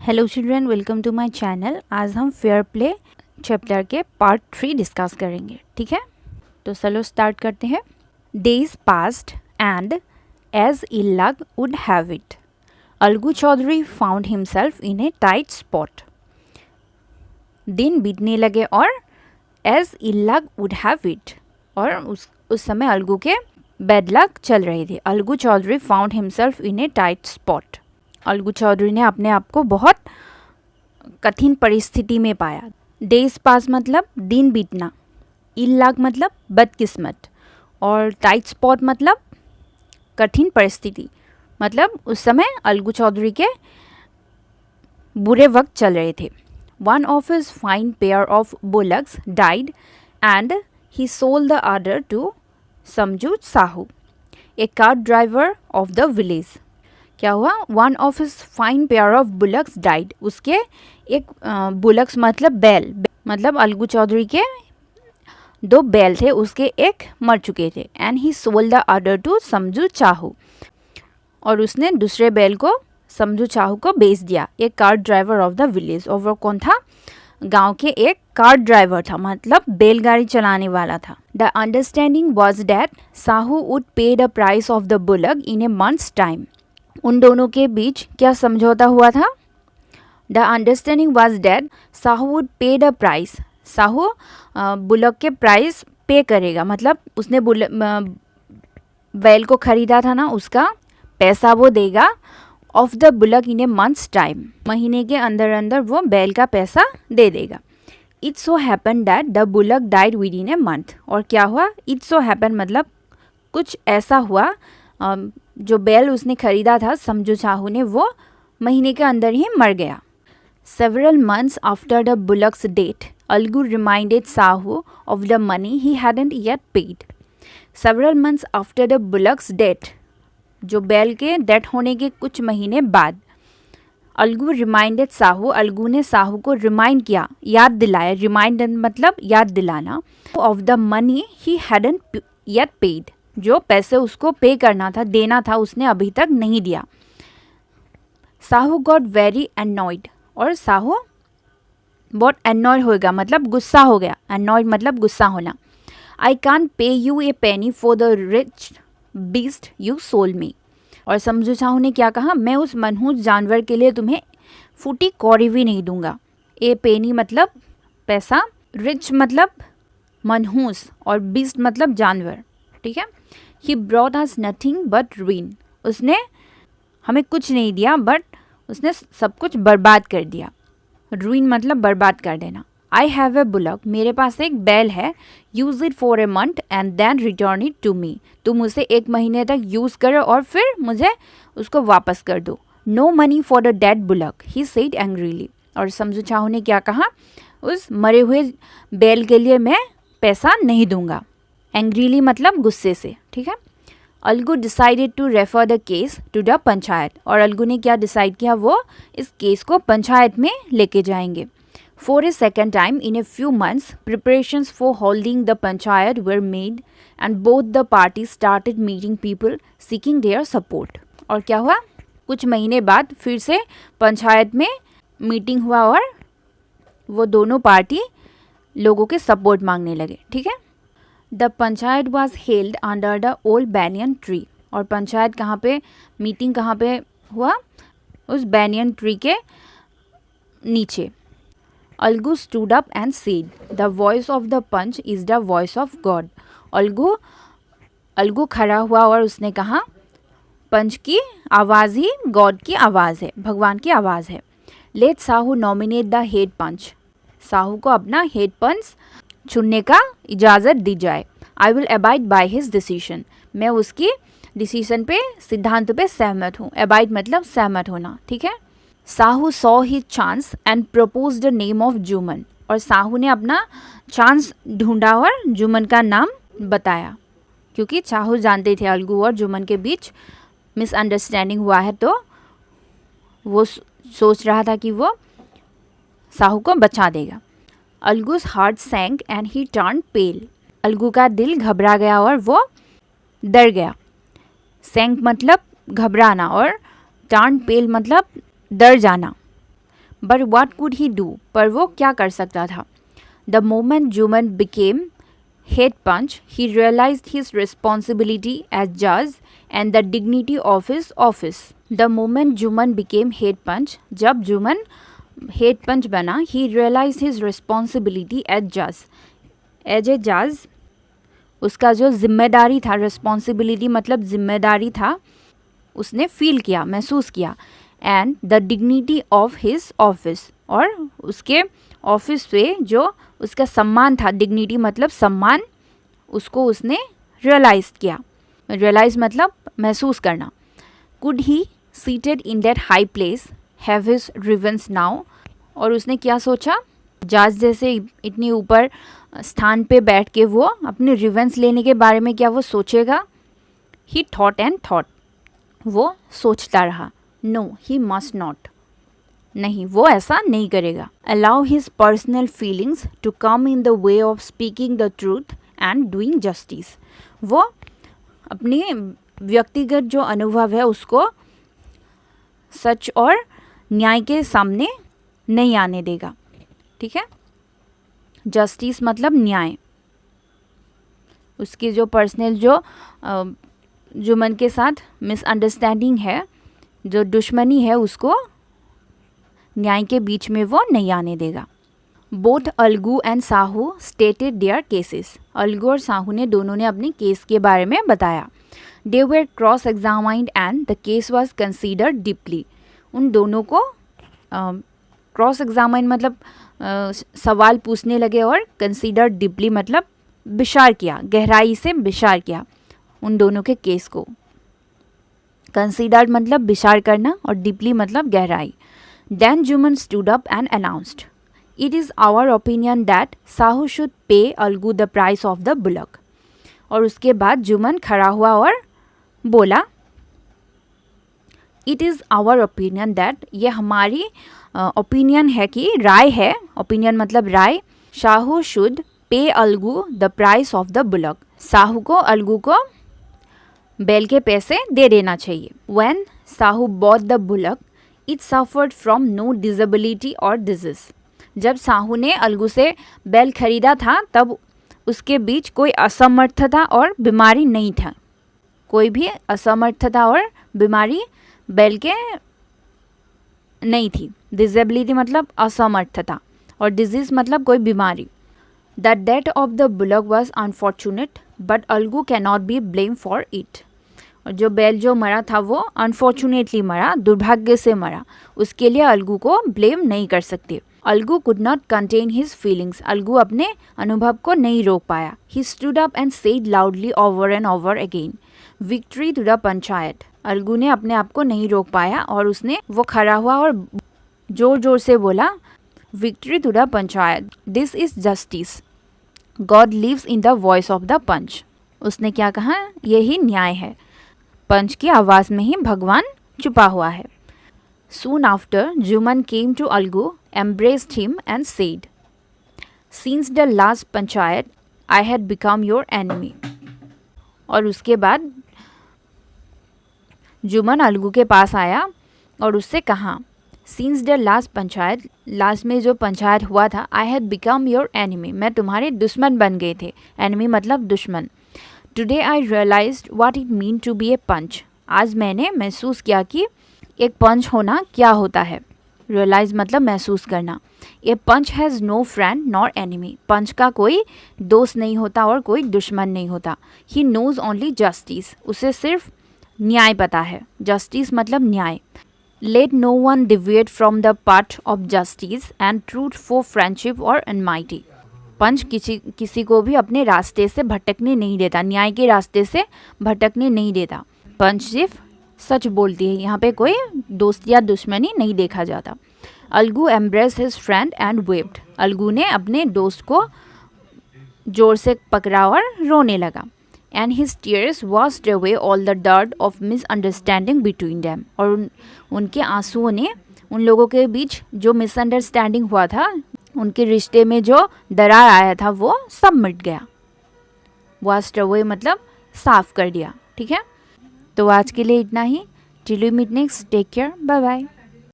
Hello children, welcome to my channel. आज हम fair play chapter के पार्ट 3 डिस्कस करेंगे। ठीक है, तो चलो स्टार्ट करते हैं। Days passed and as ill luck would have it, Algu Chaudhary found himself in a tight spot. दिन बीतने लगे और as ill luck would have it, और उस समय अलगू के बैड लक चल रहे थे। Algu Chaudhary found himself in a tight spot. Algu Chaudhary ने अपने आप को बहुत कठिन परिस्थिति में पाया। डेज पास मतलब दिन बीतना, इल लक मतलब बदकिस्मत, और टाइट स्पॉट मतलब कठिन परिस्थिति। मतलब उस समय अलगू चौधरी के बुरे वक्त चल रहे थे। One of his fine pair of bullocks died and he sold the other to Samjhu Sahu, a cart driver of the village. क्या हुआ? One of his fine pair of bullocks died, उसके एक बुलक्स मतलब बैल, मतलब अलगू चौधरी के दो बैल थे, उसके एक मर चुके थे। And he sold the other to Samjhu Sahu, और उसने दूसरे बैल को समझू चाहू को बेच दिया। एक cart driver of the village, और वो कौन था? गांव के एक कार्ट ड्राइवर था, मतलब बैलगाड़ी चलाने वाला था। The understanding was that Sahu would pay the price of the bullock in a month's time. उन दोनों के बीच क्या समझौता हुआ था? The understanding was that Sahu would pay the price, Sahu bullock के प्राइस पे करेगा, मतलब उसने बैल को खरीदा था ना, उसका पैसा वो देगा। Of the bullock in a month's time, महीने के अंदर अंदर वो बैल का पैसा दे देगा। It so happen that the bullock died with in a month, और क्या हुआ? इट सो हैपन मतलब कुछ ऐसा हुआ, जो बैल उसने खरीदा था समझू चाहू ने, वो महीने के अंदर ही मर गया। Several months after the bullocks death, Algu reminded Sahu of the money he hadn't yet paid. Several months after the bullocks death, जो बैल के डेथ होने के कुछ महीने बाद, अलगू रिमाइंडेड साहू, अलगू ने साहू को रिमाइंड किया, याद दिलाया। रिमाइंड मतलब याद दिलाना। Of the money he hadn't yet paid, जो पैसे उसको पे करना था, देना था, उसने अभी तक नहीं दिया। साहू गॉट वेरी एनॉयड, और साहू बहुत एनॉयड होगा, मतलब गुस्सा हो गया। एनॉयड मतलब गुस्सा होना। I can't pay you a penny for the rich beast you sold me, और समझू चाहू ने क्या कहा? मैं उस मनहूस जानवर के लिए तुम्हें फूटी कौड़ी भी नहीं दूंगा। ए पेनी मतलब पैसा, रिच मतलब मनहूस, और बीस्ट मतलब जानवर। ठीक है। He brought us nothing but ruin, उसने हमें कुछ नहीं दिया, बट उसने सब कुछ बर्बाद कर दिया। ruin मतलब बर्बाद कर देना। I have a bullock, मेरे पास एक बैल है। use it for a month and then return it to me, तुम उसे एक महीने तक यूज़ करो और फिर मुझे उसको वापस कर दो। No money for the dead bullock, he said angrily, और समझू चाहू ने क्या कहा? उस मरे हुए बैल के लिए मैं पैसा नहीं दूंगा। एंग्रीली मतलब गुस्से से। ठीक है। Algu decided to refer the case to the panchayat, और अलगू ने क्या डिसाइड किया? वो इस केस को पंचायत में लेके जाएंगे। For a second time in a few months preparations for holding the panchayat were made and both the party started meeting people seeking their support. और क्या हुआ? कुछ महीने बाद फिर से पंचायत में मीटिंग हुआ, और वो दोनों पार्टी लोगों के सपोर्ट मांगने लगे। ठीक है। The panchayat was held under the old banyan tree, और पंचायत कहाँ पे, मीटिंग कहाँ पे हुआ? उस बैनियन ट्री के नीचे। Algu stood up and said the voice of the panch is the voice of God. Algu खड़ा हुआ और उसने कहा, पंच की आवाज़ ही गॉड की आवाज़ है, भगवान की आवाज़ है। Let Sahu nominate the head panch, Sahu को अपना हेड पंच चुनने का इजाज़त दी जाए। I will abide by his decision, मैं उसकी डिसीजन पे, सिद्धांत पे सहमत हूँ। अबाइड मतलब सहमत होना। ठीक है। Sahu saw his chance and propose the name of Juman, और साहू ने अपना चांस ढूंढा और जुमन का नाम बताया, क्योंकि साहू जानते थे अलगू और जुमन के बीच मिसअंडरस्टैंडिंग हुआ है, तो वो सोच रहा था कि वो साहू को बचा देगा। अलगू's हार्ट सैंक एंड ही टर्न पेल, अलगू का दिल घबरा गया और वो डर गया। सैंक मतलब घबराना, और टर्न पेल मतलब डर जाना। But what could he do, पर वो क्या कर सकता था? The moment Juman became head punch, he realized his responsibility as judge and the dignity of his office. The moment Juman became head punch, जब जुमन head punch बना, he realized his responsibility as judge. As a judge, उसका जो जिम्मेदारी था, responsibility मतलब जिम्मेदारी था, उसने फील किया, महसूस किया. And the dignity of his office, और उसके ऑफिस पे जो उसका सम्मान था, डिग्निटी मतलब सम्मान, उसको उसने रियलाइज किया. रियलाइज मतलब महसूस करना. Could he seated in that high place have his revenge now, और उसने क्या सोचा? जज जैसे इतनी ऊपर स्थान पे बैठ के वो अपनी रिवेंस लेने के बारे में क्या वो सोचेगा? ही थॉट एंड थॉट, वो सोचता रहा. नो ही मस्ट नॉट, नहीं वो ऐसा नहीं करेगा. Allow his personal feelings to come in the way of speaking the truth and doing justice. वो अपनी व्यक्तिगत जो अनुभव है उसको सच और न्याय के सामने नहीं आने देगा. ठीक है, जस्टिस मतलब न्याय. उसकी जो पर्सनल जो जुमन के साथ मिसअंडरस्टैंडिंग है, जो दुश्मनी है, उसको न्याय के बीच में वो नहीं आने देगा. Both Algu and Sahu stated their cases. Algu और साहू ने दोनों ने अपने केस के बारे में बताया. They were cross examined and the case was considered deeply. उन दोनों को क्रॉस एग्जामाइंड मतलब सवाल पूछने लगे, और कंसीडर डीपली मतलब विचार किया, गहराई से विचार किया उन दोनों के केस को. कंसीडर्ड मतलब विचार करना और डीपली मतलब गहराई. Then Jumman stood up and announced, it is our opinion that Sahu should pay Algu the price of the bullock. और उसके बाद जुमन खड़ा हुआ और बोला, it is our opinion that, ये हमारी ओपिनियन है कि राय है, ओपिनियन मतलब राय, Sahu should pay Algu the price of the bullock. Sahu को अलगू को बैल के पैसे दे देना चाहिए. When Sahu bought the bullock it suffered from no disability और डिजीज. जब साहू ने अलगू से बैल खरीदा था तब उसके बीच कोई असमर्थता और बीमारी नहीं था. कोई भी असमर्थता और बीमारी बैल के नहीं थी. डिसेबिलिटी मतलब असमर्थता और डिजीज मतलब कोई बीमारी. The death of the bullock was unfortunate but Algu can not be blame for it. और जो बैल जो मरा था वो अनफॉर्चुनेटली मरा, दुर्भाग्य से मरा, उसके लिए अलगू को ब्लेम नहीं कर सकते. Algu could not contain his feelings. Algu अपने अनुभव को नहीं रोक पाया. He stood up and said loudly over and over again, victory to the panchayat. Algu ने अपने आप को नहीं रोक पाया और उसने वो खड़ा हुआ और जोर जोर से बोला, victory to the panchayat, this is justice, God lives in the voice of the panch. उसने क्या कहा? यही न्याय है, पंच की आवाज़ में ही भगवान छुपा हुआ है. Soon after, Juman came to Algu, embraced him and said, since the last panchayat, I had become your enemy. और उसके बाद जुमन अलगू के पास आया और उससे कहा, since the last panchayat, last में जो पंचायत हुआ था, I had become your enemy, मैं तुम्हारे दुश्मन बन गए थे. enemy मतलब दुश्मन. Today I realized what it mean to be a punch. आज मैंने महसूस किया कि एक पंच होना क्या होता है. रियलाइज मतलब महसूस करना. A panch has no friend nor enemy. Panch का कोई दोस्त नहीं होता और कोई दुश्मन नहीं होता. He knows only justice. उसे सिर्फ न्याय पता है. जस्टिस मतलब न्याय. Let no one deviate from the path of justice and truth for friendship और एनमाइटी. पंच किसी को भी अपने रास्ते से भटकने नहीं देता, न्याय के रास्ते से भटकने नहीं देता. पंच सिर्फ सच बोलती है. यहाँ पे कोई दोस्त या दुश्मनी नहीं देखा जाता. Algu embrace his friend and vaped. Algu ने अपने दोस्त को जोर से पकड़ा और रोने लगा. And his tears washed away all the dirt of misunderstanding between them. और उनके आंसुओं ने उन लोगों के बीच जो मिसअंडरस्टैंडिंग हुआ था, उनके रिश्ते में जो दरार आया था, वो सब मिट गया. वॉश्ड अवे मतलब साफ कर दिया. ठीक है, तो आज के लिए इतना ही. Till we meet next, take care, bye bye.